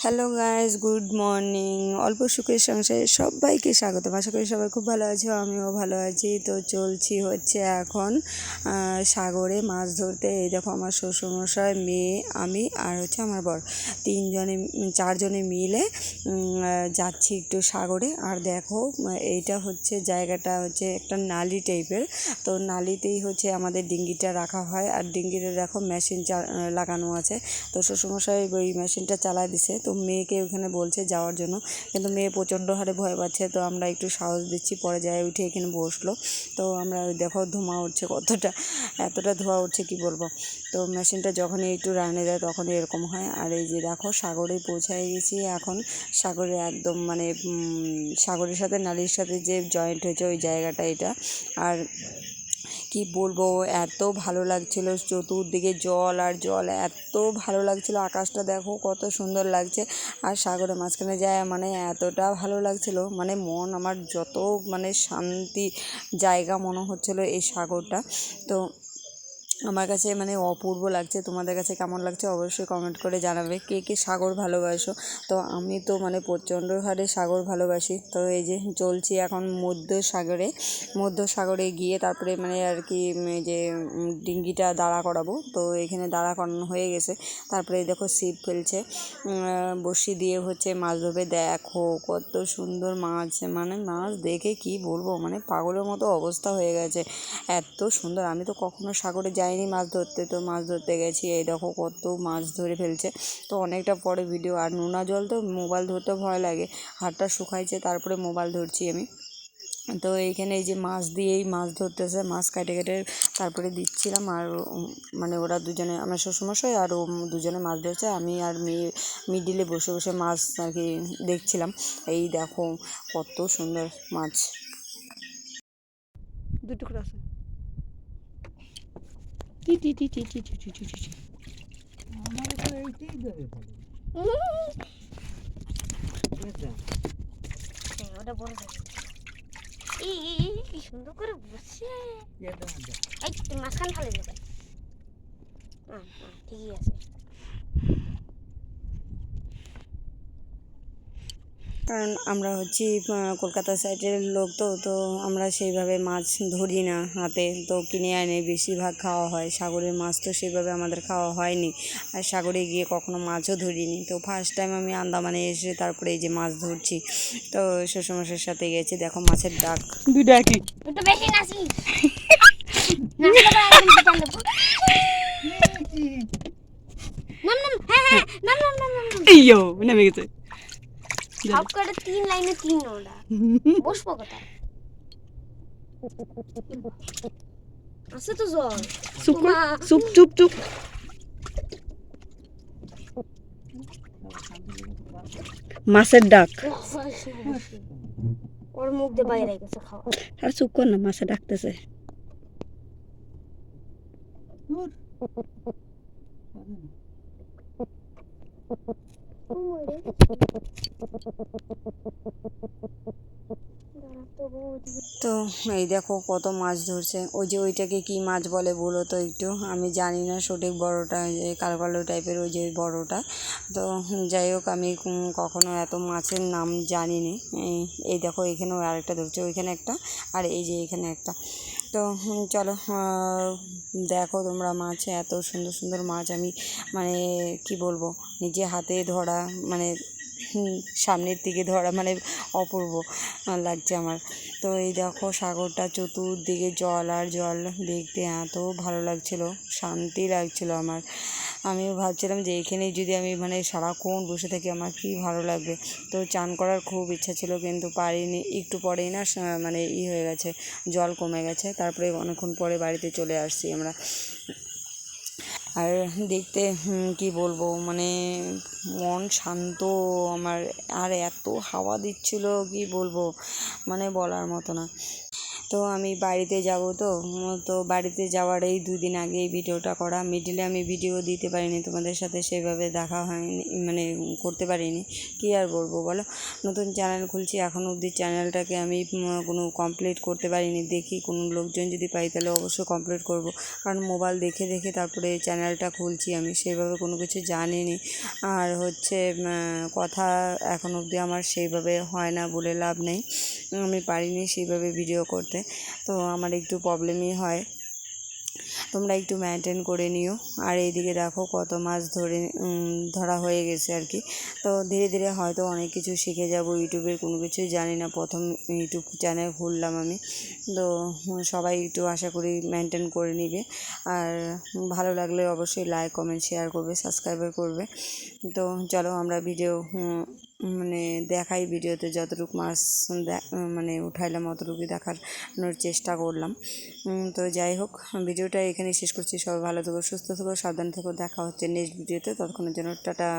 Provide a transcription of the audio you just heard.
Hello guys, good morning. অল্প সুখের সংসারে সবাইকে স্বাগত। আশা করি সবাই খুব ভালো আছো, আমিও ভালো আছি। তো চলছি হচ্ছে এখন সাগরে মাছ ধরতে। এই দেখো আমার শ্বশুরমশাই, মেয়ে, আমি আর হচ্ছে আমার বর, চারজনে মিলে যাচ্ছি একটু সাগরে। আর দেখো এইটা হচ্ছে জায়গাটা হচ্ছে একটা নালি টাইপের। তো নালিতেই হচ্ছে আমাদের ডিঙ্গিটা রাখা হয়। আর ডিঙ্গিতে দেখো মেশিন লাগানো আছে। তো শ্বশুরমশাই ওই মেশিনটা চালা দিছে। তো মেয়েকে ওখানে বলছে যাওয়ার জন্য, কিন্তু মেয়ে প্রচণ্ড হারে ভয় পাচ্ছে। তো আমরা একটু সাহস দিচ্ছি, পরে যায় উঠে এখানে বসলো। তো আমরা দেখো ধোঁয়া উঠছে কতটা, এতটা ধোঁয়া উঠছে কি বলবো। তো মেশিনটা যখনই একটু রানে দেয় তখনই এরকম হয়। আর এই যে দেখো সাগরে পৌঁছায় গেছি এখন। সাগরে একদম মানে সাগরের সাথে নালীর সাথে যে জয়েন্ট হয়েছে ওই জায়গাটা এটা। আর কি বলবো, এত ভালো লাগছিল, চতুর্দিকে জল আর জল, এত ভালো লাগছিল। আকাশটা দেখো কত সুন্দর লাগছে। আর সাগরের মাঝখানে যায় মানে এতটা ভালো লাগছিল, মানে মন আমার যত মানে শান্তি জায়গা মনে হচ্ছিল এই সাগরটা। তো আমার কাছে মানে অপূর্ব লাগছে। তোমাদের কাছে কেমন লাগছে অবশ্যই কমেন্ট করে জানাবে। কে কে সাগর ভালোবাসো। তো আমি তো মানে প্রচণ্ড হারে সাগর ভালোবাসি। তো এই যে চলছি এখন মধ্য সাগরে গিয়ে তারপরে মানে আর কি এই যে ডিঙ্গিটা দাঁড়া করাবো। তো এখানে দাঁড়া করানো হয়ে গেছে। তারপরে দেখো ছিপ ফেলছে, বড়শি দিয়ে হচ্ছে মাছ ধরবে। দেখো কত সুন্দর মাছ, মানে মাছ দেখে কি বলবো, মানে পাগলের মতো অবস্থা হয়ে গেছে, এত সুন্দর। আমি তো কখনো সাগরে যাইনি মাছ ধরতে, তো মাছ ধরতে গেছি। এই দেখো কত মাছ ধরে ফেলছে। তো অনেকটা পরে ভিডিও, আর নোনা জল তো মোবাইল ধরতে ভয় লাগে। হাতটা শুকাইছে তারপরে মোবাইল ধরছি আমি। তো এইখানে এই যে মাছ দিয়েই মাছ ধরতেছে, মাছ কেটে কেটে তারপরে দিচ্ছিলাম। আর মানে ওরা দুজনে, আমার শ্বশুরমশাই আর ও দুজনে মাছ ধরছে, আমি আর মেয়ে মিডিলে বসে বসে মাছ আর কি দেখছিলাম। এই দেখো কত সুন্দর মাছ। দুটুকরা আছে। ওটা বড় হবে। কি সুন্দর করে বসছে। এই তুই মাঝখান ফেলে দেবে। ঠিকই আছে। কারণ আমরা হচ্ছি কলকাতা সাইডের লোক, তো আমরা সেইভাবে মাছ ধরি না হাতে, তো কিনে আনে বেশিরভাগ খাওয়া হয়। সাগরের মাছ তো সেভাবে আমাদের খাওয়া হয়নি, আর সাগরে গিয়ে কখনো মাছও ধরিনি। তো ফার্স্ট টাইম আমি আন্দামানে এসে তারপরে এই যে মাছ ধরছি। তো শ্বশুরমশাইয়ের সাথে গেছি, দেখো মাছের ডাক দুইটা একই। একটু বেশি নাচি। নেমে গেছে। সব কটা 3 লাইনে 3 ওটা। বসবো কোথায়? আছে তো জল। চুপ চুপ চুপ। মাছের ডাক। ওর মুখ দিয়ে বাইরে গেছে খাওয়া। আর চুপ কর না, মাছে ডাকতেছে। তো এই দেখো কত মাছ ধরছে। ওই যে ওইটাকে কি মাছ বলে বলো তো একটু, আমি জানি না সঠিক। বড়টা যে কালো কালো টাইপের, ওই যে বড়টা। তো যাই হোক, আমি কখনো এত মাছের নাম জানিনি। এই দেখো এখানেও আরেকটা ধরছে, ওইখানে একটা, আর এই যে এখানে একটা। তো চলো দেখো তোমরা মাছ, এত সুন্দর সুন্দর মাছ। আমি মানে কি বলবো, নিজে হাতে ধরা, মানে সামনের দিকে ধরা, মানে অপূর্ব লাগছে আমার। তো এই দেখো সাগরটা, চতুর্দিকে জল আর জল, দেখতে এত ভালো লাগছিল, শান্তি লাগছিল আমার। আমিও ভাবছিলাম যে এখানেই যদি আমি মানে সারাক্ষণ বসে থাকি আমার কি ভালো লাগবে। তো চান করার খুব ইচ্ছা ছিল, কিন্তু পারিনি। একটু পরেই না মানে হয়ে গেছে, জল কমে গেছে। তারপরে অনেকক্ষণ পরে বাড়িতে চলে আসছি আমরা। আর দেখতে কি বলবো, মানে মন শান্ত আমার। আর এত হাওয়া দিচ্ছিল কি বলবো, মানে বলার মতো না। তো আমি বাড়িতে যাব, তো বাড়িতে যাওয়ার এই 2 দিন আগে এই ভিডিওটা করা। মিডিলে আমি ভিডিও দিতে পারিনি, তোমাদের সাথে সেভাবে দেখা হয়নি, মানে করতে পারিনি। কী আর বলবো বলো, নতুন চ্যানেল খুলছি, এখনও অবধি চ্যানেলটাকে আমি কোনো কমপ্লিট করতে পারিনি। দেখি কোনো লোকজন যদি পাই তাহলে অবশ্যই কমপ্লিট করব, কারণ মোবাইল দেখে দেখে তারপরে চ্যানেলটা খুলছি, আমি সেভাবে কোনো কিছু জানিনি। আর হচ্ছে কথা এখন অবধি আমার সেইভাবে হয় না বলে লাভ নেই, আমি পারিনি সেইভাবে ভিডিও করতে, তো আমার একটু প্রবলেমই হয়, তোমরা একটু মেনটেন করে নিও। আর এইদিকে দেখো কত মাছ ধরা হয়ে গেছে আর কি। তো ধীরে ধীরে হয়তো অনেক কিছু শিখে যাব, ইউটিউবের কোনো কিছুই জানি না, প্রথম ইউটিউব চ্যানেল খুললাম আমি। তো সবাই একটু আশা করি মেনটেন করে নিবে, আর ভালো লাগলে অবশ্যই লাইক কমেন্ট শেয়ার করবে, সাবস্ক্রাইবার করবে। তো চলো আমরা ভিডিও মানে দেখাই, ভিডিওতে যতটুকু মাছ মানে উঠাইলাম অতটুকুই দেখানোর চেষ্টা করলাম। তো যাই হোক, ভিডিওটা এখানেই শেষ করছি। সবাই ভালো থেকো, সুস্থ থেকো, সাবধান থেকো, দেখা হচ্ছে নেক্সট ভিডিওতে, ততক্ষণের জন্য টাটা।